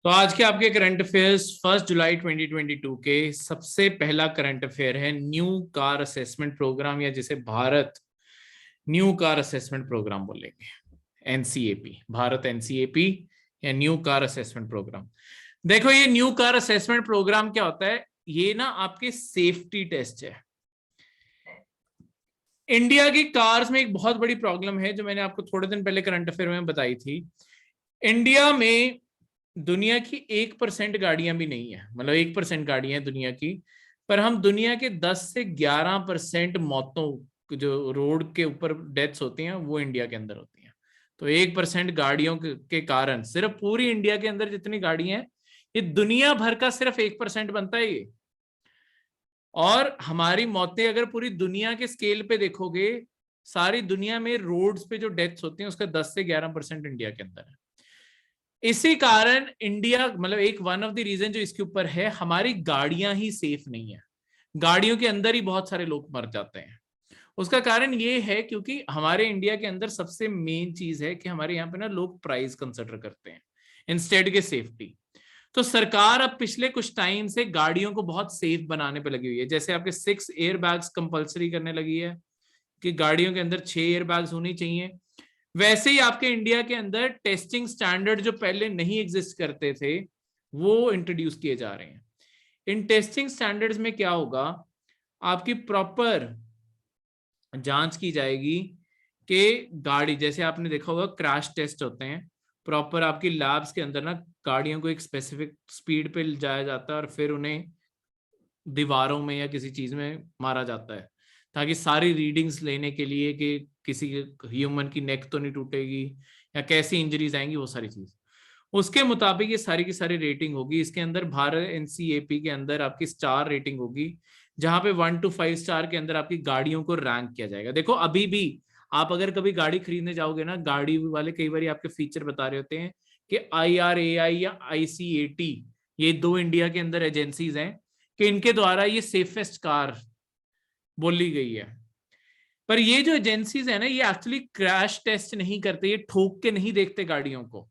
तो आज के आपके करंट अफेयर्स 1 जुलाई 2022 के सबसे पहला करंट अफेयर है न्यू कार असेसमेंट प्रोग्राम, या जिसे Bharat new car assessment programme बोलेंगे, एनसीएपी, भारत एनसीएपी या न्यू कार असेसमेंट प्रोग्राम। देखो, ये न्यू कार असेसमेंट प्रोग्राम क्या होता है? ये ना आपके सेफ्टी टेस्ट है। इंडिया की कार्स में एक बहुत बड़ी प्रॉब्लम है जो मैंने आपको थोड़े दिन पहले करंट अफेयर में बताई थी। इंडिया में दुनिया की 1% गाड़ियां भी नहीं है, मतलब 1% गाड़ियां हैं दुनिया की, पर हम दुनिया के 10 से 11% मौतों, जो रोड के ऊपर डेथ्स होती हैं, वो इंडिया के अंदर होती हैं। तो 1% गाड़ियों के कारण सिर्फ पूरी इंडिया के अंदर जितनी गाड़ियां हैं, ये दुनिया भर का सिर्फ 1% बनता है ये। और हमारी मौतें अगर पूरी दुनिया के स्केल पे देखोगे, सारी दुनिया में रोड्स पे जो डेथ्स होती हैं उसका 10 से 11% इंडिया के अंदर है। इसी कारण इंडिया, मतलब एक वन ऑफ द रीजन जो इसके ऊपर है, हमारी गाड़ियां ही सेफ नहीं है। गाड़ियों के अंदर ही बहुत सारे लोग मर जाते हैं। उसका कारण ये है क्योंकि हमारे इंडिया के अंदर सबसे मेन चीज है कि हमारे यहाँ पे ना लोग प्राइस कंसिडर करते हैं इंस्टेड के सेफ्टी। तो सरकार अब पिछले कुछ टाइम से गाड़ियों को बहुत सेफ बनाने पे लगी हुई है। जैसे आपके 6 एयर बैग्स कंपल्सरी करने लगी है कि गाड़ियों के अंदर 6 एयर बैग्स होनी चाहिए। वैसे ही आपके इंडिया के अंदर टेस्टिंग स्टैंडर्ड जो पहले नहीं एग्जिस्ट करते थे, वो इंट्रोड्यूस किए जा रहे हैं। इन टेस्टिंग स्टैंडर्ड्स में क्या होगा, आपकी प्रॉपर जांच की जाएगी कि गाड़ी, जैसे आपने देखा होगा क्रैश टेस्ट होते हैं, प्रॉपर आपकी लैब्स के अंदर ना गाड़ियों को एक स्पेसिफिक स्पीड पे जाया जाता है और फिर उन्हें दीवारों में या किसी चीज में मारा जाता है, ताकि सारी रीडिंग्स लेने के लिए कि किसी ह्यूमन की नेक तो नहीं टूटेगी या कैसी इंजरीज आएंगी, वो सारी चीज उसके मुताबिक ये सारी की सारी रेटिंग होगी। इसके अंदर भारत एनसीएपी के अंदर आपकी स्टार रेटिंग होगी, जहां पे 1 to 5 स्टार के अंदर आपकी गाड़ियों को रैंक किया जाएगा। देखो, अभी भी आप अगर कभी गाड़ी खरीदने जाओगे ना, गाड़ी वाले कई बार आपके फीचर बता रहे होते हैं कि IRAI या ICAT, ये 2 इंडिया के अंदर एजेंसीज हैं कि इनके द्वारा ये सेफेस्ट कार बोली गई है। पर ये जो एजेंसीज है ना, ये एक्चुअली क्रैश टेस्ट नहीं करते, ये ठोक के नहीं देखते गाड़ियों को।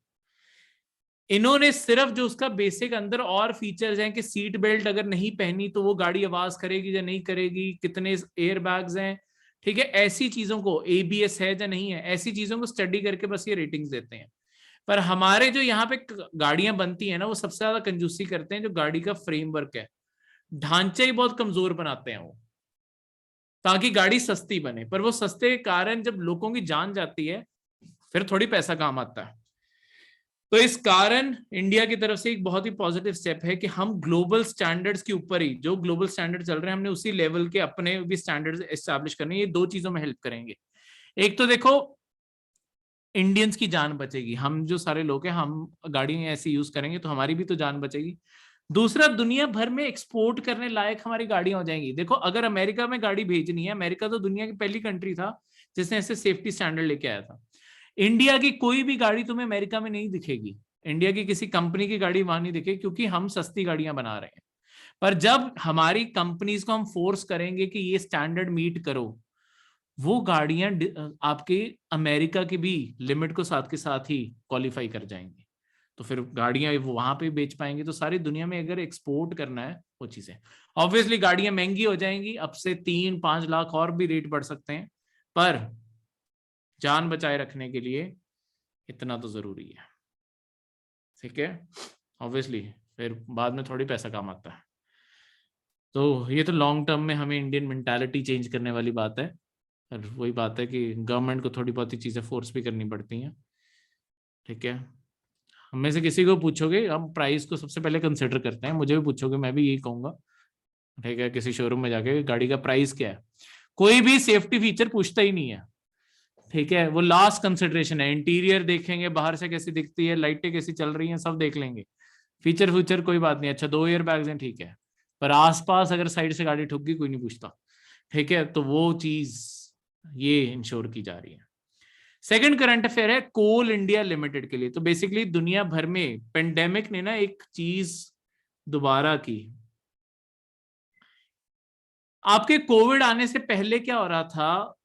इन्होंने सिर्फ जो उसका बेसिक अंदर और फीचर्स हैं कि सीट बेल्ट अगर नहीं पहनी तो वो गाड़ी आवाज करेगी या नहीं करेगी, कितने एयर बैग्स हैं, ठीक है, ऐसी चीजों को, ABS है या नहीं है, ऐसी चीजों को स्टडी करके बस ये रेटिंग्स देते हैं। पर हमारे जो यहाँ पे गाड़ियां बनती हैं ना, वो सबसे ज्यादा कंजूसी करते हैं जो गाड़ी का फ्रेमवर्क है, ढांचे ही बहुत कमजोर बनाते हैं वो, ताकि गाड़ी सस्ती बने। पर वो सस्ते के कारण जब लोगों की जान जाती है, फिर थोड़ी पैसा काम आता है। तो इस कारण इंडिया की तरफ से एक बहुत ही पॉजिटिव स्टेप है कि हम ग्लोबल स्टैंडर्ड्स के ऊपर ही, जो ग्लोबल स्टैंडर्ड चल रहे हैं, हमने उसी लेवल के अपने भी स्टैंडर्ड्स एस्टैब्लिश करने। ये 2 चीजों में हेल्प करेंगे। एक तो देखो, इंडियंस की जान बचेगी, हम जो सारे लोग हैं, हम गाड़ी ऐसी यूज करेंगे तो हमारी भी तो जान बचेगी। दूसरा, दुनिया भर में एक्सपोर्ट करने लायक हमारी गाड़ियां हो जाएंगी। देखो, अगर अमेरिका में गाड़ी भेजनी है, अमेरिका तो दुनिया की पहली कंट्री था जिसने ऐसे सेफ्टी स्टैंडर्ड लेके आया था। इंडिया की कोई भी गाड़ी तुम्हें अमेरिका में नहीं दिखेगी, इंडिया की किसी कंपनी की गाड़ी वहां नहीं दिखेगी, क्योंकि हम सस्ती गाड़ियां बना रहे हैं। पर जब हमारी कंपनीज को हम फोर्स करेंगे कि ये स्टैंडर्ड मीट करो, वो गाड़ियां आपके अमेरिका की भी लिमिट को साथ के साथ ही क्वालिफाई कर जाएंगी। तो फिर गाड़ियां वो वहां पे बेच पाएंगे। तो सारी दुनिया में अगर एक्सपोर्ट करना है वो चीजें, ऑब्वियसली गाड़ियां महंगी हो जाएंगी, अब से 3-5 लाख और भी रेट बढ़ सकते हैं, पर जान बचाए रखने के लिए इतना तो जरूरी है, ठीक है। ऑब्वियसली फिर बाद में थोड़ी पैसा काम आता है। तो ये तो लॉन्ग टर्म में हमें इंडियन मेंटालिटी चेंज करने वाली बात है। और वही बात है कि गवर्नमेंट को थोड़ी बहुत ही चीजें फोर्स भी करनी पड़ती हैं, ठीक है। हम में से किसी को पूछोगे, हम प्राइस को सबसे पहले कंसिडर करते हैं, मुझे भी पूछोगे मैं भी यही कहूंगा, ठीक है। किसी शोरूम में जाके गाड़ी का प्राइस क्या है, कोई भी सेफ्टी फीचर पूछता ही नहीं है, ठीक है। वो लास्ट कंसिडरेशन है। इंटीरियर देखेंगे, बाहर से कैसी दिखती है, लाइटें कैसी चल रही हैं, सब देख लेंगे। फीचर फ्यूचर कोई बात नहीं, अच्छा 2 एयर बैग्स हैं, ठीक है, पर आसपास अगर साइड से गाड़ी ठुक गई कोई नहीं पूछता, ठीक है। तो वो चीज ये इंश्योर की जा रही है। सेकंड करंट अफेयर है कोल इंडिया लिमिटेड के लिए। तो बेसिकली दुनिया भर में पेंडेमिक ने ना एक चीज दोबारा की। आपके कोविड आने से पहले क्या हो रहा था,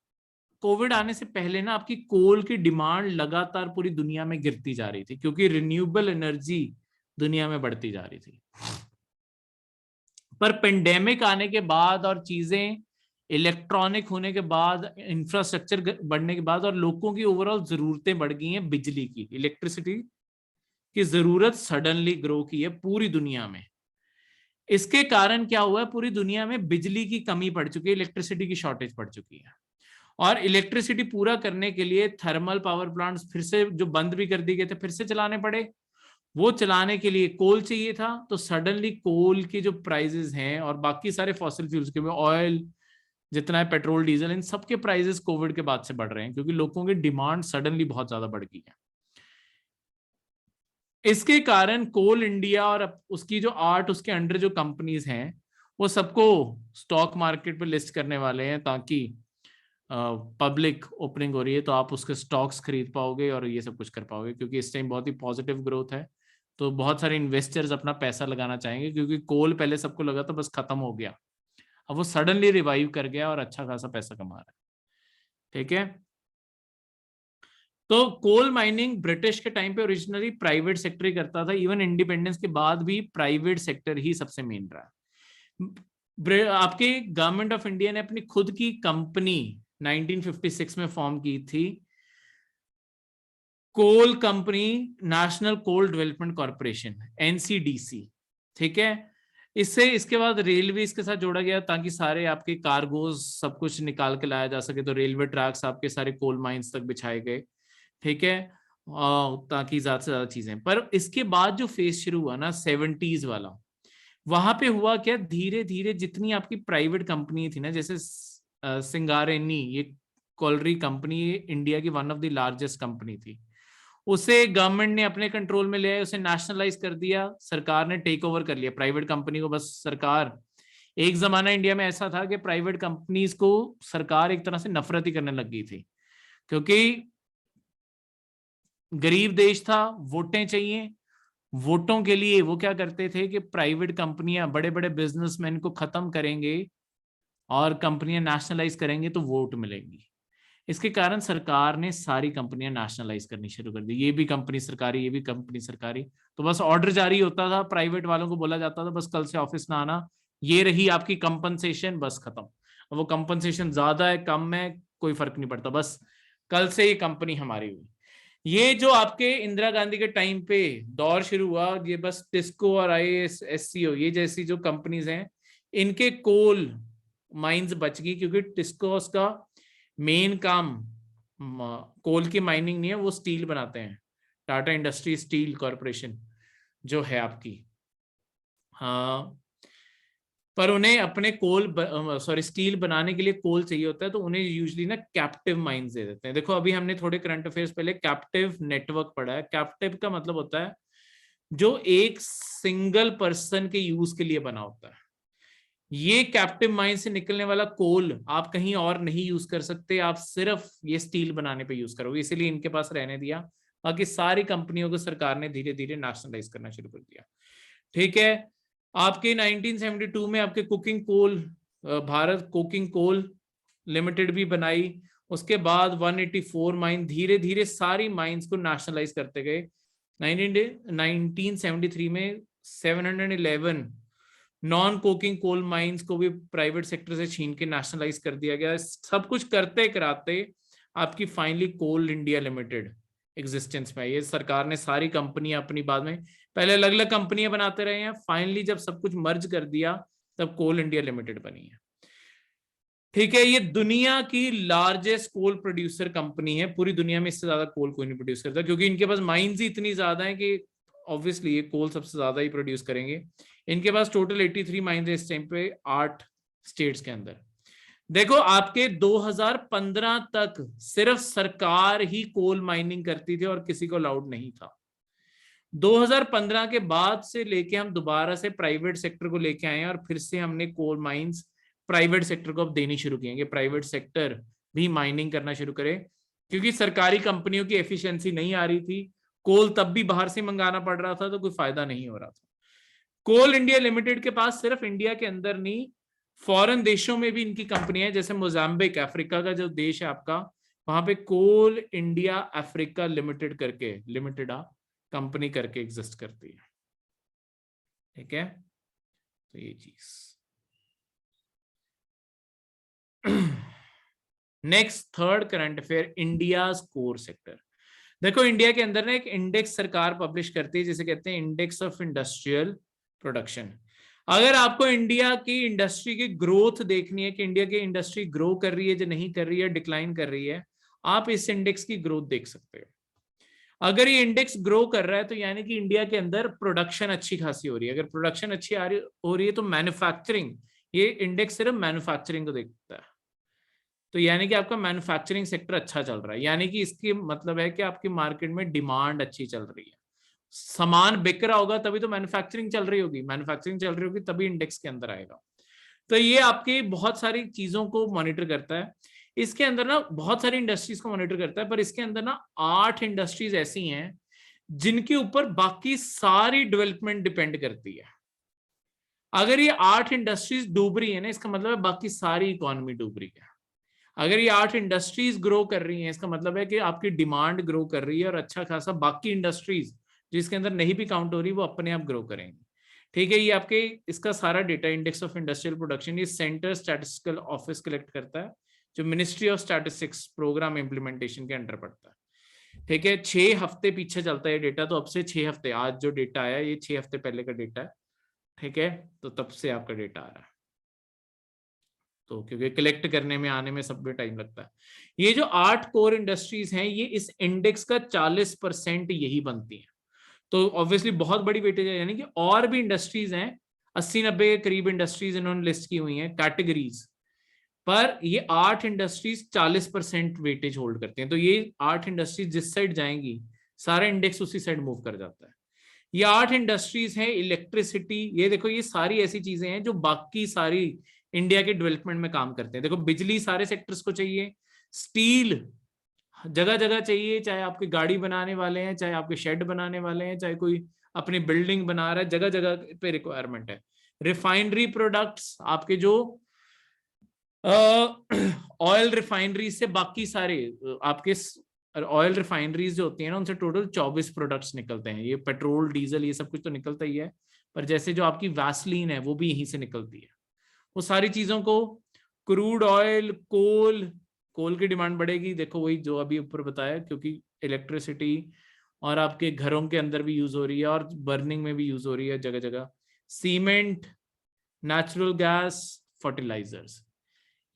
कोविड आने से पहले ना आपकी कोल की डिमांड लगातार पूरी दुनिया में गिरती जा रही थी, क्योंकि रिन्यूएबल एनर्जी दुनिया में बढ़ती जा रही थी। पर पेंडेमिक आने के बाद और चीजें इलेक्ट्रॉनिक होने के बाद, इंफ्रास्ट्रक्चर बढ़ने के बाद और लोगों की ओवरऑल जरूरतें बढ़ गई हैं, बिजली की, इलेक्ट्रिसिटी की जरूरत सडनली ग्रो की है पूरी दुनिया में। इसके कारण क्या हुआ है, पूरी दुनिया में बिजली की कमी पड़ चुकी है, इलेक्ट्रिसिटी की शॉर्टेज पड़ चुकी है। और इलेक्ट्रिसिटी पूरा करने के लिए थर्मल पावर प्लांट्स फिर से जो बंद भी कर दिए गए थे फिर से चलाने पड़े। वो चलाने के लिए कोल चाहिए था, तो सडनली कोल की जो प्राइसेस हैं और बाकी सारे फॉसिल फ्यूल्स के, ऑयल जितना है, पेट्रोल डीजल, इन सब के प्राइसेस कोविड के बाद से बढ़ रहे हैं क्योंकि लोगों की डिमांड सडनली बहुत ज्यादा बढ़ गई है। इसके कारण कोल इंडिया और उसकी जो उसके अंडर जो कंपनीज हैं वो सबको स्टॉक मार्केट पे लिस्ट करने वाले हैं, ताकि पब्लिक ओपनिंग हो रही है तो आप उसके स्टॉक्स खरीद पाओगे और ये सब कुछ कर पाओगे, क्योंकि इस टाइम बहुत ही पॉजिटिव ग्रोथ है। तो बहुत सारे इन्वेस्टर्स अपना पैसा लगाना चाहेंगे, क्योंकि कोल पहले सबको लगा था बस खत्म हो गया, अब वो सडनली रिवाइव कर गया और अच्छा खासा पैसा कमा रहा है। ठीक है, तो कोल माइनिंग ब्रिटिश के टाइम पे ओरिजिनली प्राइवेट सेक्टर ही करता था, इवन इंडिपेंडेंस के बाद भी प्राइवेट सेक्टर ही सबसे मेन रहा। आपके गवर्नमेंट ऑफ इंडिया ने अपनी खुद की कंपनी 1956 में फॉर्म की थी, coal company, national coal development corporation, NCDC. ठीक है, इससे इसके बाद रेलवे इसके साथ जोड़ा गया ताकि सारे आपके कार्गोज सब कुछ निकाल के लाया जा सके, तो रेलवे ट्रैक्स आपके सारे कोल माइंस तक बिछाए गए। ठीक है, ताकि ज्यादा से ज्यादा चीजें। पर इसके बाद जो फेज शुरू हुआ ना 70s वाला, वहां पे हुआ क्या, धीरे धीरे जितनी आपकी प्राइवेट कंपनी थी ना, जैसे सिंगारेनी, ये कॉलरी कंपनी इंडिया की one of the largest company थी, उसे गवर्नमेंट ने अपने कंट्रोल में लिया, उसे नेशनलाइज कर दिया, सरकार ने टेक ओवर कर लिया प्राइवेट कंपनी को। बस सरकार, एक जमाना इंडिया में ऐसा था कि प्राइवेट कंपनीज को सरकार एक तरह से नफरत ही करने लग गई थी, क्योंकि गरीब देश था, वोटें चाहिए, वोटों के लिए वो क्या करते थे कि प्राइवेट कंपनियां, बड़े बड़े बिजनेसमैन को खत्म करेंगे और कंपनियां नेशनलाइज करेंगे तो वोट मिलेंगी। इसके कारण सरकार ने सारी कंपनियां नेशनलाइज करनी शुरू कर दी, ये भी कंपनी सरकारी, ये भी कंपनी सरकारी। तो बस ऑर्डर जारी होता था, प्राइवेट वालों को बोला जाता था बस कल से ऑफिस ना आना, ये रही आपकी कंपनसेशन, बस खत्म। वो कंपनसेशन ज्यादा है कम है कोई फर्क नहीं पड़ता, बस कल से ये कंपनी हमारी हुई। ये जो आपके इंदिरा गांधी के टाइम पे दौर शुरू हुआ, ये बस टिस्को और IASCO ये जैसी जो कंपनीज हैं, इनके कोल माइंस बच गई, क्योंकि टिस्को का मेन काम कोल की माइनिंग नहीं है, वो स्टील बनाते हैं, टाटा इंडस्ट्री स्टील कॉर्पोरेशन जो है आपकी। हाँ, पर उन्हें अपने स्टील बनाने के लिए कोल चाहिए होता है, तो उन्हें यूजुअली ना कैप्टिव माइंस दे देते हैं। देखो अभी हमने थोड़े करंट अफेयर्स पहले कैप्टिव नेटवर्क पढ़ा है। कैप्टिव का मतलब होता है जो एक सिंगल पर्सन के यूज के लिए बना होता है। ये कैप्टिव माइन से निकलने वाला कोल आप कहीं और नहीं यूज कर सकते, आप सिर्फ ये स्टील बनाने पे यूज करोगे, इसीलिए इनके पास रहने दिया। बाकी सारी कंपनियों को सरकार ने धीरे धीरे नेशनलाइज करना शुरू कर दिया। ठीक है, आपके 1972 में आपके cooking coal, Bharat cooking coal limited भी बनाई। उसके बाद 184 माइन, धीरे धीरे सारी माइंस को नेशनलाइज करते गए। 1973 में 711 नॉन कोकिंग कोल माइंस को भी प्राइवेट सेक्टर से छीन के नेशनलाइज कर दिया गया। सब कुछ करते कराते आपकी फाइनली कोल इंडिया लिमिटेड एग्जिस्टेंस में आई है। सरकार ने सारी कंपनियां अपनी, बाद में पहले अलग अलग कंपनियां बनाते रहे हैं, फाइनली जब सब कुछ मर्ज कर दिया तब कोल इंडिया लिमिटेड बनी है। ठीक है, ये दुनिया की लार्जेस्ट कोल प्रोड्यूसर कंपनी है, पूरी दुनिया में इससे ज्यादा कोल कोई नहीं प्रोड्यूस करता, क्योंकि इनके पास माइंस ही इतनी ज्यादा है कि ऑब्वियसली ये कोल सबसे ज्यादा ही प्रोड्यूस करेंगे। इनके पास टोटल 83 माइंस है इस टाइम पे 8 स्टेट्स के अंदर। देखो आपके 2015 तक सिर्फ सरकार ही कोल माइनिंग करती थी और किसी को अलाउड नहीं था। 2015 के बाद से लेके हम दोबारा से प्राइवेट सेक्टर को लेके आए हैं और फिर से हमने कोल माइंस प्राइवेट सेक्टर को अब देनी शुरू किए, प्राइवेट सेक्टर भी माइनिंग करना शुरू करे, क्योंकि सरकारी कंपनियों की एफिशिएंसी नहीं आ रही थी, कोल तब भी बाहर से मंगाना पड़ रहा था, तो कोई फायदा नहीं हो रहा था। कोल इंडिया लिमिटेड के पास सिर्फ इंडिया के अंदर नहीं, फॉरेन देशों में भी इनकी कंपनियां हैं, जैसे मोजाम्बिक, अफ्रीका का जो देश है आपका, वहां पे कोल इंडिया अफ्रीका लिमिटेड करके कंपनी करके एग्जिस्ट करती है। ठीक है, तो ये चीज। Next third current affair, India core sector. देखो इंडिया के अंदर ना एक इंडेक्स सरकार पब्लिश करती है जिसे कहते हैं इंडेक्स ऑफ इंडस्ट्रियल प्रोडक्शन। अगर आपको इंडिया की इंडस्ट्री की ग्रोथ देखनी है कि इंडिया की इंडस्ट्री ग्रो कर रही है या नहीं कर रही है, डिक्लाइन कर रही है, आप इस इंडेक्स की ग्रोथ देख सकते हो। अगर ये इंडेक्स ग्रो कर रहा है तो यानी कि इंडिया के अंदर प्रोडक्शन अच्छी खासी हो रही है। अगर प्रोडक्शन अच्छी हो रही है तो मैन्युफैक्चरिंग, ये इंडेक्स सिर्फ मैन्युफैक्चरिंग को देखता है, तो यानी कि आपका मैन्युफैक्चरिंग सेक्टर अच्छा चल रहा है, यानी कि इसकी मतलब है कि आपकी मार्केट में डिमांड अच्छी चल रही है, सामान बिक रहा होगा तभी तो मैन्युफैक्चरिंग चल रही होगी, मैन्युफैक्चरिंग चल रही होगी तभी इंडेक्स के अंदर आएगा। तो ये आपकी बहुत सारी चीजों को मॉनिटर करता है। इसके अंदर ना बहुत सारी इंडस्ट्रीज को मॉनिटर करता है, पर इसके अंदर ना 8 इंडस्ट्रीज ऐसी हैं जिनके ऊपर बाकी सारी डेवलपमेंट डिपेंड करती है। अगर ये 8 इंडस्ट्रीज डूब रही है ना, इसका मतलब है बाकी सारी इकोनॉमी डूब रही है। अगर ये 8 इंडस्ट्रीज ग्रो कर रही हैं, इसका मतलब है कि आपकी डिमांड ग्रो कर रही है और अच्छा खासा बाकी इंडस्ट्रीज जिसके अंदर नहीं भी काउंट हो रही वो अपने आप ग्रो करेंगे। ठीक है, ये आपके इसका सारा data index of industrial production ये सेंटर स्टैटिस्टिकल ऑफिस कलेक्ट करता है, जो ministry of statistics programme implementation के अंडर पड़ता है। ठीक है, 6 हफ्ते पीछे चलता है डेटा, तो अब से 6 हफ्ते, आज जो डेटा आया ये 6 हफ्ते पहले का डेटा है। ठीक है, तो तब से आपका डेटा आ रहा है, तो क्योंकि कलेक्ट करने में आने में सब में टाइम लगता है। ये जो 8 कोर इंडस्ट्रीज हैं ये इस इंडेक्स का 40% यही बनती हैं, तो ऑब्वियसली बहुत बड़ी वेटेज है, यानी कि और भी इंडस्ट्रीज हैं, 80-90 के करीब इंडस्ट्रीज इन्होंने लिस्ट की हुई हैं कैटेगरीज, पर ये 8 इंडस्ट्रीज 40% वेटेज होल्ड करते हैं। तो ये 8 इंडस्ट्रीज जिस साइड जाएंगी सारा इंडेक्स उसी साइड मूव कर जाता है। ये 8 इंडस्ट्रीज हैं, इलेक्ट्रिसिटी, ये देखो ये सारी ऐसी चीजें हैं जो बाकी सारी इंडिया के डेवलपमेंट में काम करते हैं। देखो बिजली सारे सेक्टर्स को चाहिए, स्टील जगह जगह चाहिए, चाहे आपकी गाड़ी बनाने वाले हैं, चाहे आपके शेड बनाने वाले हैं, चाहे कोई अपनी बिल्डिंग बना रहा है, जगह जगह पे रिक्वायरमेंट है। रिफाइनरी प्रोडक्ट्स आपके जो ऑयल रिफाइनरी से बाकी सारे आपके ऑयल रिफाइनरीज जो होती है ना उनसे टोटल 24 प्रोडक्ट्स निकलते हैं। ये पेट्रोल डीजल ये सब कुछ तो निकलता ही है, पर जैसे जो आपकी वैसलीन है वो भी यहीं से निकलती है। वो सारी चीजों को क्रूड ऑयल, कोल की डिमांड बढ़ेगी, देखो वही जो अभी ऊपर बताया, क्योंकि इलेक्ट्रिसिटी और आपके घरों के अंदर भी यूज हो रही है और बर्निंग में भी यूज हो रही है जगह जगह। सीमेंट, नेचुरल गैस, फर्टिलाइजर्स,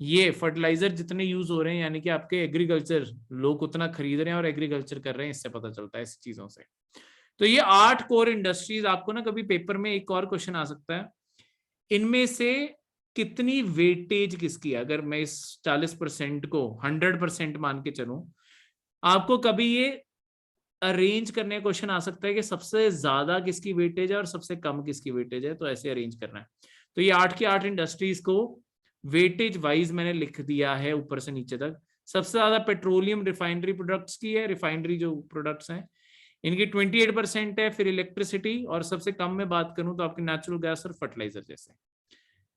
ये फर्टिलाइजर जितने यूज हो रहे हैं यानी कि आपके एग्रीकल्चर लोग उतना खरीद रहे हैं और एग्रीकल्चर कर रहे हैं, इससे पता चलता है इस चीजों से। तो ये 8 कोर इंडस्ट्रीज, आपको ना कभी पेपर में एक और क्वेश्चन आ सकता है, इनमें से कितनी वेटेज किसकी है। अगर मैं इस 40% को 100% मान के चलूं, आपको कभी ये अरेंज करने का क्वेश्चन आ सकता है कि सबसे ज्यादा किसकी वेटेज है और सबसे कम किसकी वेटेज है, तो ऐसे अरेंज करना है। तो ये 8 की 8 इंडस्ट्रीज को वेटेज वाइज मैंने लिख दिया है ऊपर से नीचे तक। सबसे ज्यादा पेट्रोलियम रिफाइनरी प्रोडक्ट्स की है, रिफाइनरी जो प्रोडक्ट्स हैं इनकी 28% है, फिर इलेक्ट्रिसिटी, और सबसे कम में बात करूं तो आपकी नेचुरल गैस और फर्टिलाइजर जैसे।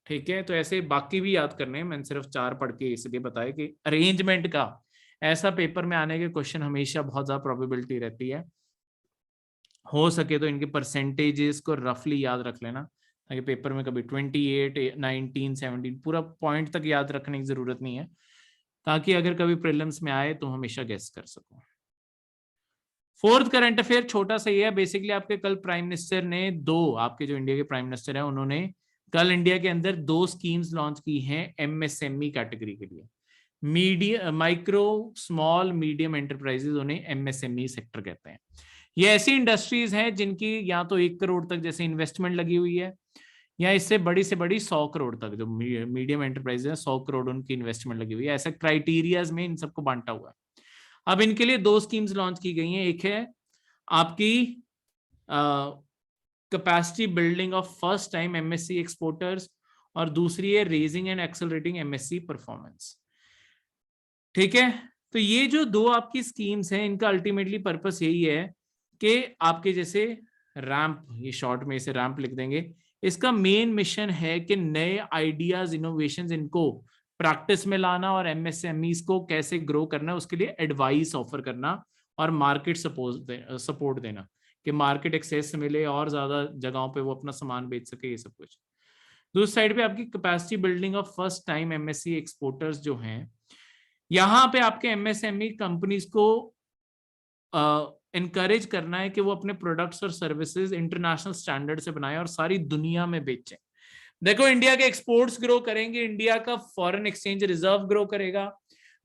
ठीक है, तो ऐसे बाकी भी याद करने हैं, मैंने सिर्फ 4 पढ़ के इसलिए बताया कि अरेंजमेंट का ऐसा पेपर में आने के क्वेश्चन हमेशा बहुत ज्यादा प्रोबेबिलिटी रहती है। हो सके तो इनके परसेंटेजेस को रफली याद रख लेना, ताकि पेपर में कभी 28, 19, 17 पूरा पॉइंट तक याद रखने की जरूरत नहीं है, ताकि अगर कभी प्रीलिम्स में आए तो हमेशा गेस कर सको। फोर्थ करंट अफेयर छोटा सा ही है, बेसिकली आपके कल प्राइम मिनिस्टर ने आपके जो इंडिया के प्राइम मिनिस्टर हैं उन्होंने कल इंडिया के अंदर 2 स्कीम्स लॉन्च की हैं एमएसएमई कैटेगरी के लिए। माइक्रो स्मॉल मीडियम एंटरप्राइजेज, उन्हें एमएसएमई सेक्टर कहते हैं। ये ऐसी इंडस्ट्रीज हैं जिनकी या तो 1 करोड़ तक जैसे इन्वेस्टमेंट लगी हुई है, या इससे बड़ी से बड़ी 100 करोड़ तक, जो मीडियम एंटरप्राइज है 100 करोड़ उनकी इन्वेस्टमेंट लगी हुई है। ऐसा क्राइटेरियाज में इन सबको बांटा हुआ है। अब इनके लिए 2 स्कीम्स लॉन्च की गई हैं, एक है आपकी capacity building of first time MSc exporters, और दूसरी है raising and accelerating MSc performance. ठीक है, तो ये जो 2 आपकी स्कीम्स हैं इनका अल्टीमेटली पर्पस यही है कि आपके जैसे रैंप, ये शॉर्ट में इसे रैंप लिख देंगे, इसका मेन मिशन है कि नए आइडियाज, इनोवेशंस इनको प्रैक्टिस में लाना और एमएसएमईज को कैसे ग्रो करना है उसके लिए एडवाइस ऑफर करना और मार्केट सपोर्ट देना। कि मार्केट एक्सेस मिले और ज्यादा जगहों पे वो अपना सामान बेच सके, ये सब कुछ। दूसरी साइड पे आपकी capacity building of first time MSc exporters जो हैं, यहाँ पे आपके एमएसएमई कंपनीज को इनकरेज करना है कि वो अपने प्रोडक्ट्स और सर्विसेज इंटरनेशनल स्टैंडर्ड से बनाएं और सारी दुनिया में बेचें। देखो इंडिया के एक्सपोर्ट्स ग्रो करेंगे, इंडिया का फॉरेन एक्सचेंज रिजर्व ग्रो करेगा,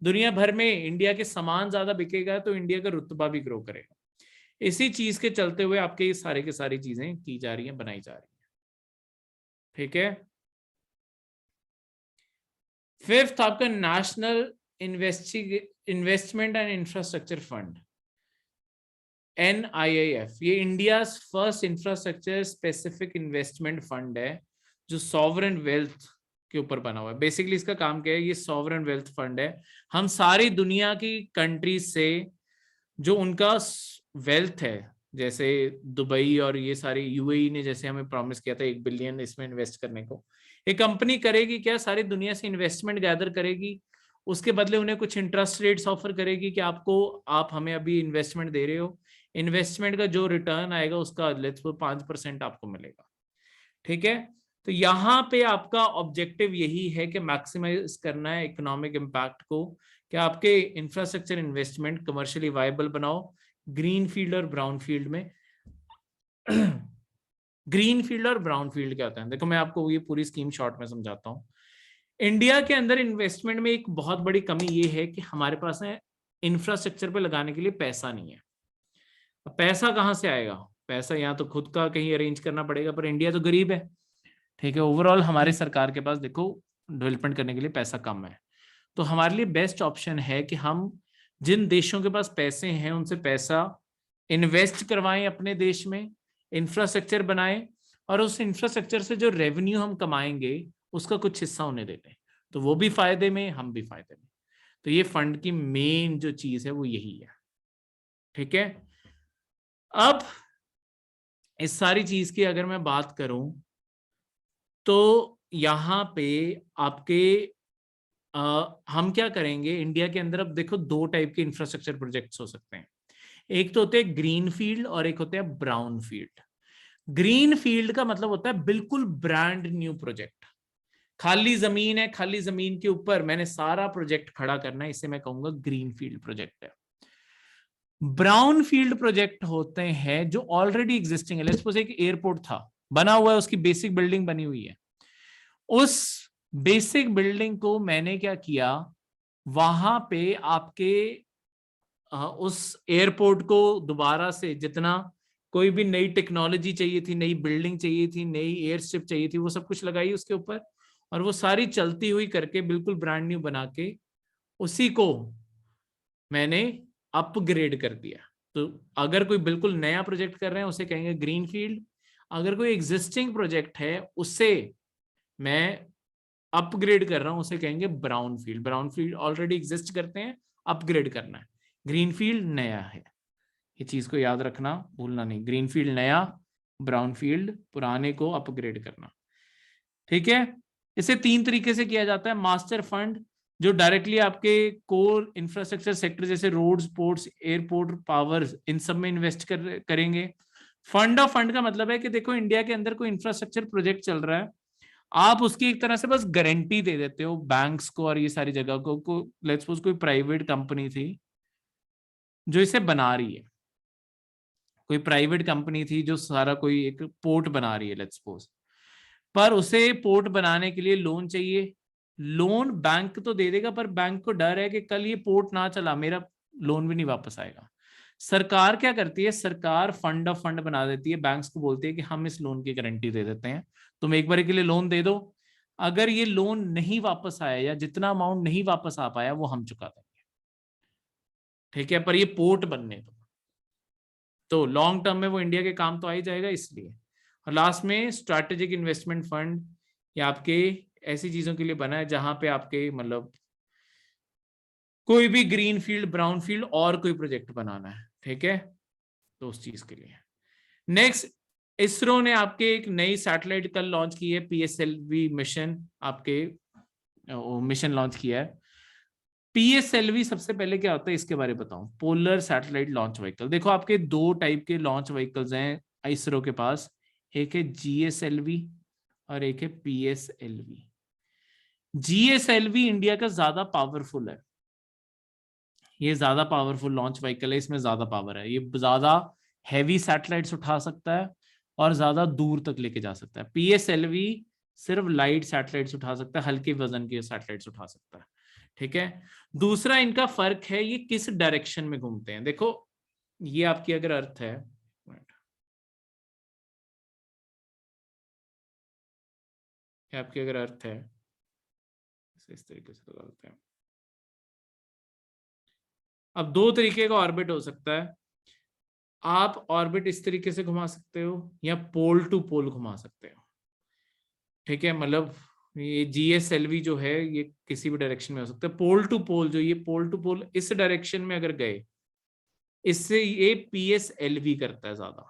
दुनिया भर में इंडिया के सामान ज्यादा बिकेगा तो इंडिया का रुतबा भी ग्रो करेगा। इसी चीज के चलते हुए आपके ये सारे के सारी चीजें की जा रही हैं, बनाई जा रही हैं। ठीक है। फिफ्थ आपका national investment and infrastructure fund, NIIF, ये India first infrastructure specific investment fund है जो सॉवरेन वेल्थ के ऊपर बना हुआ है। बेसिकली इसका काम क्या है, ये सॉवरेन वेल्थ फंड है। हम सारी दुनिया की कंट्रीज से जो उनका वेल्थ है, जैसे दुबई और ये सारी UAE ने जैसे हमें प्रॉमिस किया था 1 बिलियन इसमें इन्वेस्ट करने को, एक कंपनी करेगी क्या, सारी दुनिया से इन्वेस्टमेंट गैदर करेगी, उसके बदले उन्हें कुछ इंटरेस्ट रेट्स ऑफर करेगी कि आप हमें अभी इन्वेस्टमेंट दे रहे हो, इन्वेस्टमेंट का जो रिटर्न आएगा उसका लेट्स सपोज 5% आपको मिलेगा। ठीक है। तो यहाँ पे आपका ऑब्जेक्टिव यही है कि मैक्सिमाइज करना है इकोनॉमिक इम्पैक्ट को, कि आपके इंफ्रास्ट्रक्चर इन्वेस्टमेंट कमर्शियली वायबल बनाओ, ग्रीन फील्ड और ब्राउन फील्ड में। ग्रीन फील्ड और ब्राउन फील्ड क्या होता है, देखो मैं आपको ये पूरी स्कीम शॉर्ट में समझाता हूँ। इंडिया के अंदर इन्वेस्टमेंट में एक बहुत बड़ी कमी ये है कि हमारे पास है इंफ्रास्ट्रक्चर पे लगाने के लिए पैसा नहीं है। पैसा कहाँ से आएगा, पैसा यहाँ तो खुद का कहीं अरेंज करना पड़ेगा, पर इंडिया तो गरीब है। ठीक है। ओवरऑल हमारी सरकार के पास देखो डेवलपमेंट करने के लिए पैसा कम है, तो हमारे लिए बेस्ट ऑप्शन है कि हम जिन देशों के पास पैसे हैं उनसे पैसा इन्वेस्ट करवाएं अपने देश में, इंफ्रास्ट्रक्चर बनाएं, और उस इंफ्रास्ट्रक्चर से जो रेवेन्यू हम कमाएंगे उसका कुछ हिस्सा उन्हें दे दें, तो वो भी फायदे में, हम भी फायदे में। तो ये फंड की मेन जो चीज है वो यही है। ठीक है। अब इस सारी चीज की अगर मैं बात करूं तो यहाँ पे आपके हम क्या करेंगे इंडिया के अंदर, अब देखो 2 टाइप के इंफ्रास्ट्रक्चर प्रोजेक्ट्स हो सकते हैं, एक तो होते हैं ग्रीन फील्ड और एक होते हैं ब्राउन फील्ड। ग्रीन फील्ड का मतलब होता है बिल्कुल ब्रांड न्यू प्रोजेक्ट, खाली जमीन है, खाली जमीन के ऊपर मैंने सारा प्रोजेक्ट खड़ा करना है, इसे मैं कहूंगा ग्रीन फील्ड प्रोजेक्ट है। ब्राउन फील्ड प्रोजेक्ट होते हैं जो ऑलरेडी एग्जिस्टिंग है, लेट्स सपोज एक एयरपोर्ट था बना हुआ है, उसकी बेसिक बिल्डिंग बनी हुई है, उस बेसिक बिल्डिंग को मैंने क्या किया, वहां पे आपके उस एयरपोर्ट को दोबारा से जितना कोई भी नई टेक्नोलॉजी चाहिए थी, नई बिल्डिंग चाहिए थी, नई एयरस्ट्रिप चाहिए थी, वो सब कुछ लगाई उसके ऊपर, और वो सारी चलती हुई करके बिल्कुल ब्रांड न्यू बना के उसी को मैंने अपग्रेड कर दिया। तो अगर कोई बिल्कुल नया प्रोजेक्ट कर रहे हैं उसे कहेंगे ग्रीन फील्ड, अगर कोई एग्जिस्टिंग प्रोजेक्ट है उसे मैं अपग्रेड कर रहा हूं उसे कहेंगे brown field. Brown field already exist करते हैं, अपग्रेड करना है, ग्रीन फील्ड नया है। ये चीज को याद रखना, भूलना नहीं, ग्रीन फील्ड नया, ब्राउन फील्ड पुराने को अपग्रेड करना। ठीक है। इसे 3 तरीके से किया जाता है। मास्टर फंड जो डायरेक्टली आपके कोर इंफ्रास्ट्रक्चर सेक्टर जैसे रोड्स, पोर्ट्स, एयरपोर्ट, पावर, इन सब में इन्वेस्ट करेंगे। फंड ऑफ फंड का मतलब है कि देखो इंडिया के अंदर कोई इंफ्रास्ट्रक्चर प्रोजेक्ट चल रहा है, आप उसकी एक तरह से बस गारंटी दे देते हो बैंक्स को और ये सारी जगह को लेट्स सपोज कोई प्राइवेट कंपनी थी जो इसे बना रही है, कोई प्राइवेट कंपनी थी जो सारा कोई एक पोर्ट बना रही है लेट्स सपोज, पर उसे पोर्ट बनाने के लिए लोन चाहिए। लोन बैंक तो दे देगा, पर बैंक को डर है कि कल ये पोर्ट ना चला मेरा लोन भी नहीं वापस आएगा। सरकार क्या करती है, सरकार फंड ऑफ फंड बना देती है, बैंक्स को बोलती है कि हम इस लोन की गारंटी दे देते हैं, तुम एक बार के लिए लोन दे दो, अगर ये लोन नहीं वापस आया या जितना अमाउंट नहीं वापस आ पाया वो हम चुका देंगे। ठीक है। पर ये पोर्ट बनने दो, तो लॉन्ग टर्म में वो इंडिया के काम तो आ ही जाएगा इसलिए। और लास्ट में स्ट्रैटेजिक इन्वेस्टमेंट फंड, या आपके ऐसी चीजों के लिए बना है जहां पे आपके मतलब कोई भी ग्रीन फील्ड, ब्राउन फील्ड और कोई प्रोजेक्ट बनाना है। ठीक है। तो उस चीज के लिए नेक्स्ट, इसरो ने आपके एक नई सैटेलाइट कल लॉन्च की है, PSLV मिशन, आपके मिशन लॉन्च किया है। PSLV सबसे पहले क्या होता है इसके बारे में बताऊं, पोलर सैटेलाइट लॉन्च व्हीकल। देखो आपके दो टाइप के लॉन्च व्हीकल्स हैं इसरो के पास, एक है GSLV और एक है PSLV। GSLV इंडिया का ज्यादा पावरफुल है, ये ज्यादा पावरफुल लॉन्च व्हीकल है, इसमें ज्यादा पावर है, ये ज्यादा हैवी सैटेलाइट्स उठा सकता है और ज्यादा दूर तक लेके जा सकता है। PSLV सिर्फ लाइट सैटेलाइट्स उठा सकता है, हल्के वजन के सैटेलाइट्स उठा सकता है। ठीक है, दूसरा इनका फर्क है ये किस डायरेक्शन में घूमते हैं। देखो ये आपकी अगर अर्थ है, ये आपकी अगर अर्थ है, इस तरीके से लगाते हैं। अब दो तरीके का ऑर्बिट हो सकता है, आप ऑर्बिट इस तरीके से घुमा सकते हो या पोल टू पोल घुमा सकते हो। ठीक है, मतलब ये GSLV जो है ये किसी भी डायरेक्शन में हो सकता है। पोल टू पोल, जो ये पोल टू पोल इस डायरेक्शन में अगर गए, इससे ये PSLV करता है ज्यादा।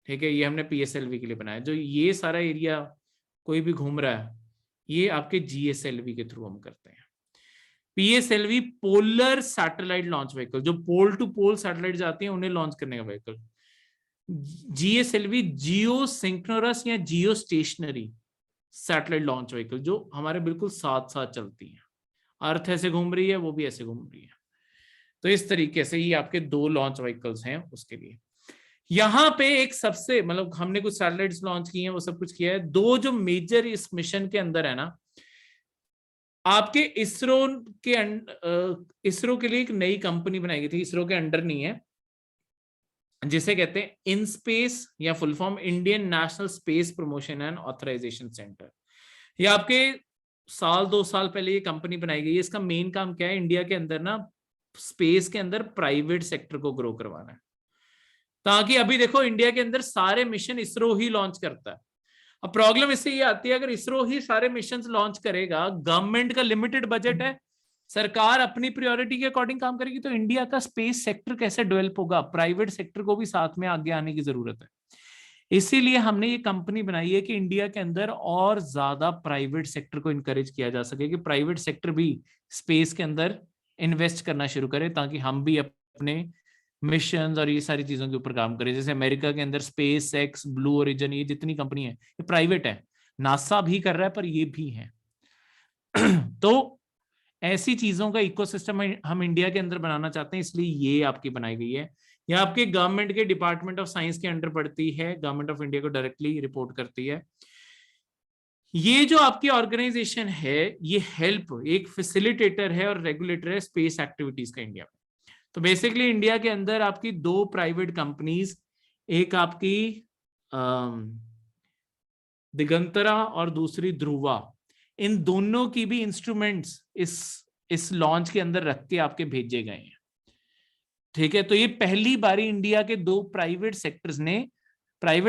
ठीक है, ये हमने PSLV के लिए बनाया। जो ये सारा एरिया कोई भी घूम रहा है, ये आपके GSLV के थ्रू हम करते हैं। PSLV polar satellite launch vehicle, जो पोल टू पोल सैटेलाइट जाती हैं उन्हें लॉन्च करने का व्हीकल। GSLV जियो सिंक्रोनस या जियो स्टेशनरी सैटेलाइट लॉन्च व्हीकल, जो हमारे बिल्कुल साथ साथ चलती है, अर्थ ऐसे घूम रही है वो भी ऐसे घूम रही है। तो इस तरीके से ये आपके दो लॉन्च व्हीकल्स हैं उसके लिए। यहां पे एक सबसे, मतलब हमने कुछ सैटेलाइट्स लॉन्च किए हैं, वो सब कुछ किया है। दो जो मेजर इस मिशन के अंदर है ना, आपके इसरो के इसरो के लिए एक नई कंपनी बनाई गई थी, इसरो के अंडर नहीं है, जिसे कहते हैं इन स्पेस या full form Indian national space promotion and authorisation centre. ये आपके साल 2 साल पहले ये कंपनी बनाई गई है। इसका मेन काम क्या है, इंडिया के अंदर ना स्पेस के अंदर प्राइवेट सेक्टर को ग्रो करवाना है, ताकि अभी देखो इंडिया के अंदर सारे मिशन इसरो ही लॉन्च करता है। अब प्रॉब्लम इससे ये आती है, अगर इसरो ही सारे मिशन लॉन्च करेगा, गवर्नमेंट का लिमिटेड बजट है, सरकार अपनी प्रायोरिटी के अकॉर्डिंग काम करेगी, तो इंडिया का स्पेस सेक्टर कैसे डेवलप होगा। प्राइवेट सेक्टर को भी साथ में आगे आने की जरूरत है। इसीलिए हमने ये कंपनी बनाई है कि इंडिया के अंदर और ज्यादा प्राइवेट सेक्टर को इनकरेज किया जा सके, कि प्राइवेट सेक्टर भी स्पेस के अंदर इन्वेस्ट करना शुरू करे, ताकि हम भी अपने मिशन और ये सारी चीजों के ऊपर काम करें। जैसे अमेरिका के अंदर स्पेस एक्स, ब्लू ओरिजिन, ये जितनी कंपनी है ये प्राइवेट है, नासा भी कर रहा है पर ये भी है। तो ऐसी चीजों का इकोसिस्टम हम इंडिया के अंदर बनाना चाहते हैं, इसलिए ये आपकी बनाई गई है। ये आपके गवर्नमेंट के डिपार्टमेंट ऑफ साइंस के अंडर पड़ती है, गवर्नमेंट ऑफ इंडिया को डायरेक्टली रिपोर्ट करती है। ये जो आपकी ऑर्गेनाइजेशन है, ये हेल्प एक फैसिलिटेटर है और रेगुलेटर है स्पेस एक्टिविटीज का इंडिया में। तो बेसिकली इंडिया के अंदर आपकी दो प्राइवेट कंपनीज, एक आपकी दिगंतरा और दूसरी ध्रुवा, इन दोनों की भी इंस्ट्रूमेंट्स इस लॉन्च के अंदर रख के आपके भेजे गए हैं। ठीक है, तो ये पहली बारी इंडिया के दो प्राइवेट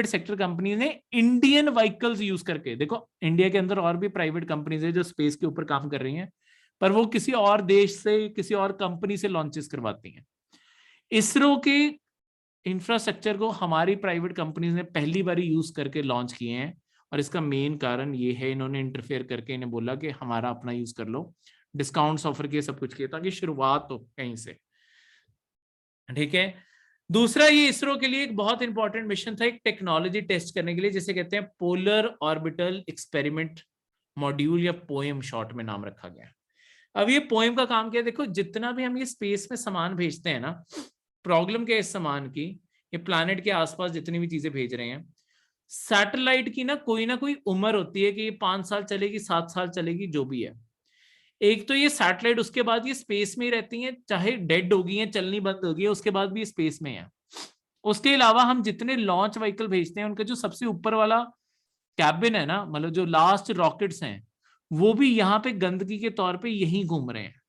सेक्टर कंपनी ने इंडियन व्हीकल्स यूज करके, देखो इंडिया के अंदर और भी प्राइवेट कंपनीज है जो स्पेस के ऊपर काम कर रही हैं, पर वो किसी और देश से, किसी और कंपनी से लॉन्चेस करवाती हैं। इसरो के इंफ्रास्ट्रक्चर को हमारी प्राइवेट कंपनीज ने पहली बार यूज करके लॉन्च किए हैं, और इसका मेन कारण ये है, इन्होंने इंटरफेयर करके इन्हें बोला कि हमारा अपना यूज कर लो, डिस्काउंट्स ऑफर किए, सब कुछ किया, ताकि शुरुआत हो कहीं से। ठीक है, दूसरा ये इसरो के लिए एक बहुत इंपॉर्टेंट मिशन था, एक टेक्नोलॉजी टेस्ट करने के लिए, जिसे कहते हैं पोलर ऑर्बिटल एक्सपेरिमेंट मॉड्यूल, या पोएम शॉर्ट में नाम रखा गया। अब ये पोएम का काम क्या है, देखो जितना भी हम ये स्पेस में सामान भेजते हैं ना, प्रॉब्लम क्या है इस सामान की, ये प्लैनेट के आसपास जितनी भी चीजें भेज रहे हैं, सैटेलाइट की ना कोई उम्र होती है कि ये 5 साल चलेगी, 7 साल चलेगी, जो भी है। एक तो ये सैटेलाइट उसके बाद ये स्पेस में ही रहती हैं, चाहे डेड होगी हैं, चलनी बंद होगी है, उसके बाद भी स्पेस में है। उसके अलावा हम जितने लॉन्च व्हीकल भेजते हैं, उनका जो सबसे ऊपर वाला कैबिन है ना, मतलब जो लास्ट रॉकेट्स हैं, वो भी यहाँ पे गंदगी के तौर पे यहीं घूम रहे हैं।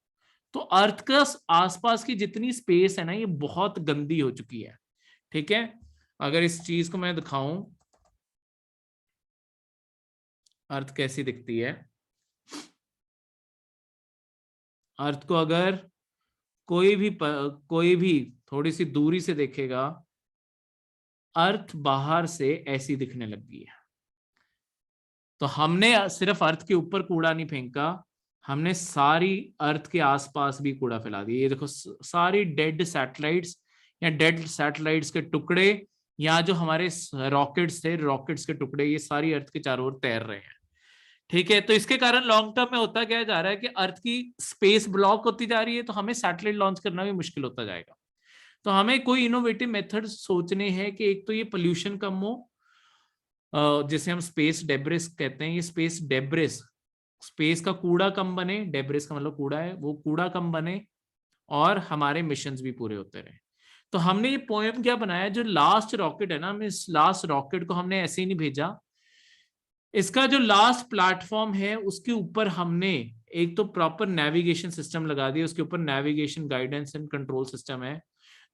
तो अर्थ का आसपास की जितनी स्पेस है ना, ये बहुत गंदी हो चुकी है। ठीक है, अगर इस चीज को मैं दिखाऊं, अर्थ कैसी दिखती है, अर्थ को अगर कोई भी थोड़ी सी दूरी से देखेगा, अर्थ बाहर से ऐसी दिखने लग गई है। तो हमने सिर्फ अर्थ के ऊपर कूड़ा नहीं फेंका, हमने सारी अर्थ के आसपास भी कूड़ा फैला दिया। ये देखो सारी डेड सैटेलाइट्स या डेड सैटेलाइट्स के टुकड़े, या जो हमारे रॉकेट्स थे, रॉकेट्स के टुकड़े, ये सारी अर्थ के चारों ओर तैर रहे हैं। ठीक है, तो इसके कारण लॉन्ग टर्म में होता क्या जा रहा है कि अर्थ की स्पेस ब्लॉक होती जा रही है, तो हमें सैटेलाइट लॉन्च करना भी मुश्किल होता जाएगा। तो हमें कोई इनोवेटिव मेथड सोचने हैं कि एक तो ये पोल्यूशन कम हो, जिसे हम स्पेस डेब्रिस कहते हैं। ये स्पेस डेब्रिस, स्पेस का कूड़ा कम बने, डेब्रिस का मतलब कूड़ा है, वो कूड़ा कम बने और हमारे मिशंस भी पूरे होते रहे। तो हमने ये पोएम क्या बनाया, जो लास्ट रॉकेट है ना, हम इस लास्ट रॉकेट को हमने ऐसे ही नहीं भेजा। इसका जो लास्ट प्लेटफॉर्म है उसके ऊपर हमने एक तो प्रॉपर नेविगेशन सिस्टम लगा दिया, उसके ऊपर navigation guidance and control system है,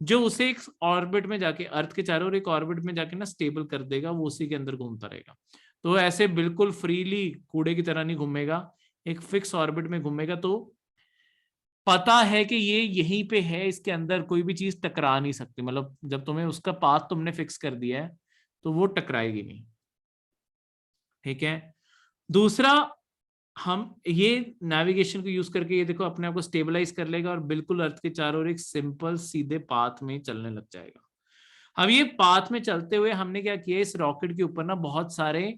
जो उसे एक ऑर्बिट में जाके, अर्थ के चारों ओर एक ऑर्बिट में जाके ना स्टेबल कर देगा, वो उसी के अंदर घूमता रहेगा। तो ऐसे बिल्कुल फ्रीली कूड़े की तरह नहीं घूमेगा, एक फिक्स ऑर्बिट में घूमेगा। तो पता है कि ये यहीं पे है, इसके अंदर कोई भी चीज टकरा नहीं सकती, मतलब जब तुम्हें उसका पाथ तुमने फिक्स कर दिया है तो वो टकराएगी नहीं। ठीक है, दूसरा, हम ये नेविगेशन को यूज करके ये देखो अपने आप को स्टेबलाइज कर लेगा और बिल्कुल अर्थ के चारों ओर एक सिंपल सीधे पाथ में चलने लग जाएगा। अब ये पाथ में चलते हुए हमने क्या किया, इस रॉकेट के ऊपर ना बहुत सारे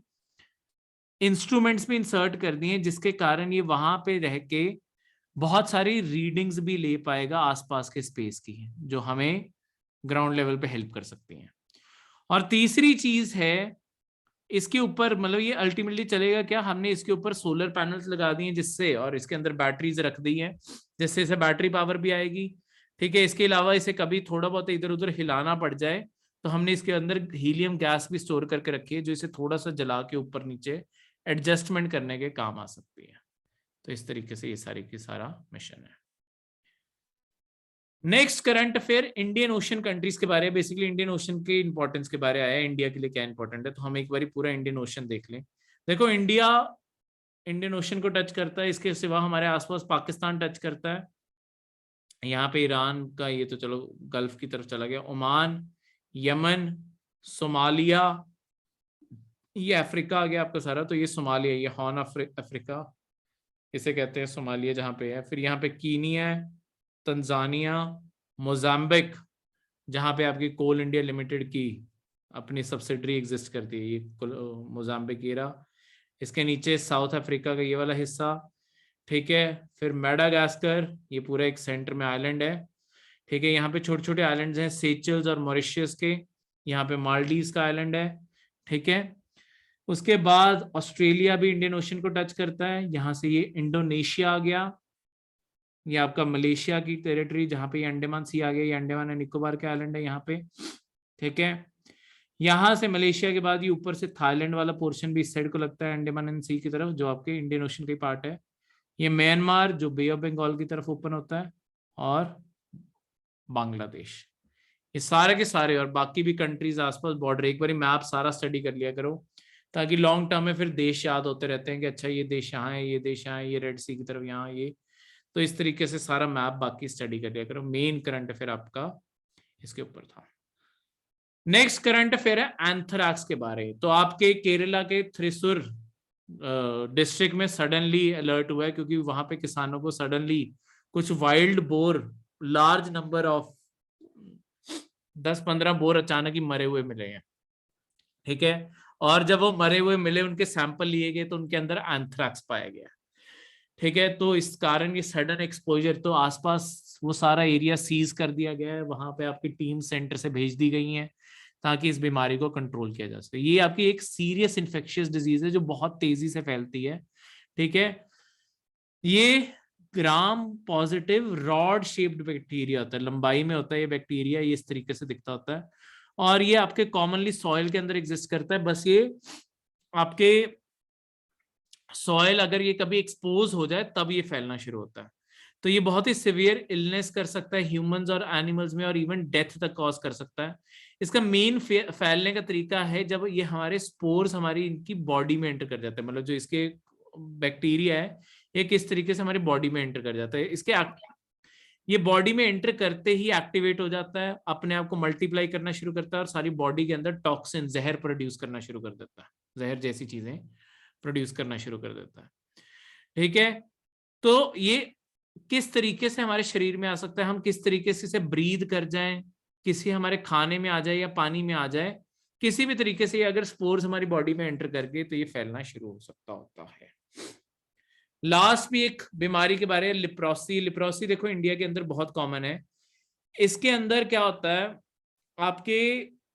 इंस्ट्रूमेंट्स भी इंसर्ट कर दिए, जिसके कारण ये वहां पे रह के बहुत सारी रीडिंग्स भी ले पाएगा आसपास के स्पेस की, जो हमें ग्राउंड लेवल पे हेल्प कर सकती हैं। और तीसरी चीज है, इसके ऊपर मतलब ये अल्टीमेटली चलेगा क्या, हमने इसके ऊपर सोलर पैनल्स लगा दिए जिससे, और इसके अंदर बैटरीज रख दी हैं जिससे इसे बैटरी पावर भी आएगी। ठीक है, इसके अलावा इसे कभी थोड़ा बहुत इधर उधर हिलाना पड़ जाए तो हमने इसके अंदर हीलियम गैस भी स्टोर करके रखी है, जो इसे थोड़ा सा जला के ऊपर नीचे एडजस्टमेंट करने के काम आ सकती है। तो इस तरीके से ये सारी की सारा मिशन है। Next current affair Indian ocean countries के बारे में, बेसिकली इंडियन ओशन के इंपॉर्टेंस के बारे में आया है, इंडिया के लिए क्या इंपॉर्टेंट है। तो हम एक बार पूरा इंडियन ओशन देख लें। देखो इंडिया इंडियन ओशन को टच करता है, इसके सिवा हमारे आसपास पाकिस्तान टच करता है, यहाँ पे ईरान का ये तो चलो गल्फ की तरफ चला गया, ओमान, यमन, सोमालिया, ये अफ्रीका आ गया आपका सारा। तो ये सोमालिया, ये हॉर्न अफ्रीका इसे कहते हैं, सोमालिया जहाँ पे है। फिर यहाँ पे कीनिया है, तंजानिया, मोजाम्बिक, जहाँ पे आपकी कोल इंडिया लिमिटेड की अपनी सब्सिडरी एग्जिस्ट करती है, ये मोजाम्बिक ये रहा। इसके नीचे साउथ अफ्रीका का ये वाला हिस्सा। ठीक है, फिर मेडागास्कर, ये पूरा एक सेंटर में आइलैंड है। ठीक है, यहाँ पे छोटे छोटे आइलैंड्स हैं सेचल्स और मॉरिशस के, यहाँ पे मालदीव्स का आइलैंड है। ठीक है, उसके बाद ऑस्ट्रेलिया भी इंडियन ओशन को टच करता है, यहाँ से ये इंडोनेशिया आ गया, ये आपका मलेशिया की टेरिटरी, जहाँ पे ये अंडमान सी आ गया, ये अंडमान एंड निकोबार के आइलैंड है यहाँ पे। ठीक है, यहाँ से मलेशिया के बाद ये ऊपर से थाईलैंड वाला पोर्शन भी इस साइड को लगता है अंडमान एंड सी की तरफ, जो आपके इंडियन ओशन का पार्ट है। ये म्यांमार जो बे ऑफ बंगाल की तरफ ओपन होता है, और बांग्लादेश, ये सारे के सारे, और बाकी भी कंट्रीज आसपास बॉर्डर। एक बार मैप सारा स्टडी कर लिया करो, ताकि लॉन्ग टर्म में फिर देश याद होते रहते हैं कि अच्छा ये देश यहाँ है, ये देश यहाँ है, ये रेड सी की तरफ यहाँ ये। तो इस तरीके से सारा मैप बाकी स्टडी कर लिया करो। मेन करंट अफेयर आपका इसके ऊपर था। नेक्स्ट करंट अफेयर है एंथ्रैक्स के बारे। तो आपके केरला के थ्रिसुर डिस्ट्रिक्ट में सडनली अलर्ट हुआ है, क्योंकि वहां पे किसानों को सडनली कुछ wild boar, large number of 10-15 bore अचानक ही मरे हुए मिले हैं। ठीक है, और जब वो मरे हुए मिले, उनके सैंपल लिए गए तो उनके अंदर एंथ्रैक्स पाया गया। ठीक है, तो इस कारण ये सडन एक्सपोजर, तो आसपास वो सारा एरिया सीज कर दिया गया है, वहां पे आपकी टीम सेंटर से भेज दी गई है ताकि इस बीमारी को कंट्रोल किया जा सके। ये आपकी एक सीरियस इन्फेक्शियस डिजीज है जो बहुत तेजी से फैलती है। ठीक है, ये gram positive rod shaped bacteria होता है, लंबाई में होता है ये बैक्टीरिया, ये इस तरीके से दिखता होता है, और ये आपके कॉमनली सॉइल के अंदर एग्जिस्ट करता है। बस ये आपके सॉइल अगर ये कभी एक्सपोज हो जाए तब ये फैलना शुरू होता है। तो ये बहुत ही सिवियर इलनेस कर सकता है ह्यूमंस और एनिमल्स में, और इवन डेथ तक कॉज कर सकता है। इसका मेन फैलने का तरीका है जब ये हमारे स्पोर्स हमारी इनकी बॉडी में एंटर कर जाते हैं, मतलब जो इसके बैक्टीरिया है ये किस तरीके से हमारी बॉडी में एंटर कर जाता है। इसके ये बॉडी में एंटर करते ही एक्टिवेट हो जाता है, अपने आप को मल्टीप्लाई करना शुरू करता है, और सारी बॉडी के अंदर टॉक्सिन, जहर प्रोड्यूस करना शुरू कर देता है, जहर जैसी चीजें प्रोड्यूस करना शुरू कर देता है। ठीक है, तो ये किस तरीके से हमारे शरीर में आ सकता है, हम किस तरीके से इसे ब्रीद कर जाएं, किसी हमारे खाने में आ जाए या पानी में आ जाए, किसी भी तरीके से अगर स्पोर्स हमारी बॉडी में एंटर कर गए तो ये फैलना शुरू हो सकता होता है। लास्ट भी एक बीमारी के बारे में, लिप्रोसी। लिप्रोसी देखो इंडिया के अंदर बहुत कॉमन है। इसके अंदर क्या होता है, आपके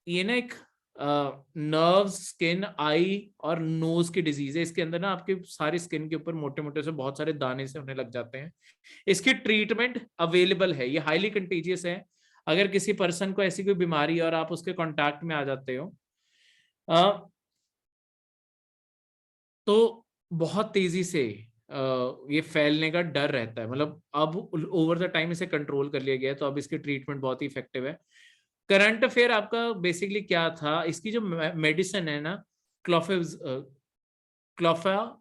ये ना एक नर्व, स्किन, आई और नोज की डिजीज है। इसके अंदर ना आपके सारी स्किन के ऊपर मोटे मोटे से बहुत सारे दाने से होने लग जाते हैं। इसकी ट्रीटमेंट अवेलेबल है, ये हाईली कंटेजियस है। अगर किसी पर्सन को ऐसी कोई बीमारी और आप उसके कांटेक्ट में आ जाते हो तो बहुत तेजी से ये फैलने का डर रहता है। मतलब अब ओवर द टाइम इसे कंट्रोल कर लिया गया है, तो अब इसकी ट्रीटमेंट बहुत ही इफेक्टिव है। करंट अफेयर आपका बेसिकली क्या था, इसकी जो मेडिसिन है ना, क्लोफेजिमीन,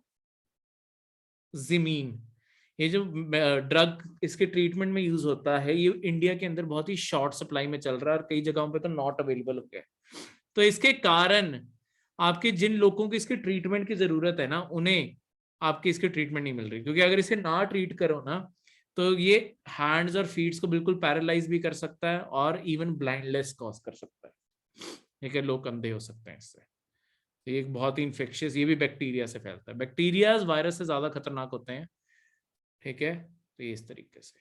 ये जो ड्रग इसके ट्रीटमेंट में यूज होता है, ये इंडिया के अंदर बहुत ही शॉर्ट सप्लाई में चल रहा है और कई जगहों पे तो नॉट अवेलेबल हो गया। तो इसके कारण आपके जिन लोगों की इसकी ट्रीटमेंट की जरूरत है ना, उन्हें आपकी इसकी ट्रीटमेंट नहीं मिल रही, क्योंकि अगर इसे ना ट्रीट करो ना तो ये हैंड्स और फीट्स को बिल्कुल पैरालाइज भी कर सकता है और इवन ब्लाइंडनेस कॉज कर सकता है। ठीक है, लोग अंधे हो सकते हैं इससे। तो ये एक बहुत ही इन्फेक्शियस, ये भी बैक्टीरिया से फैलता है। बैक्टीरिया वायरस से ज्यादा खतरनाक होते हैं। ठीक है, तो ये इस तरीके से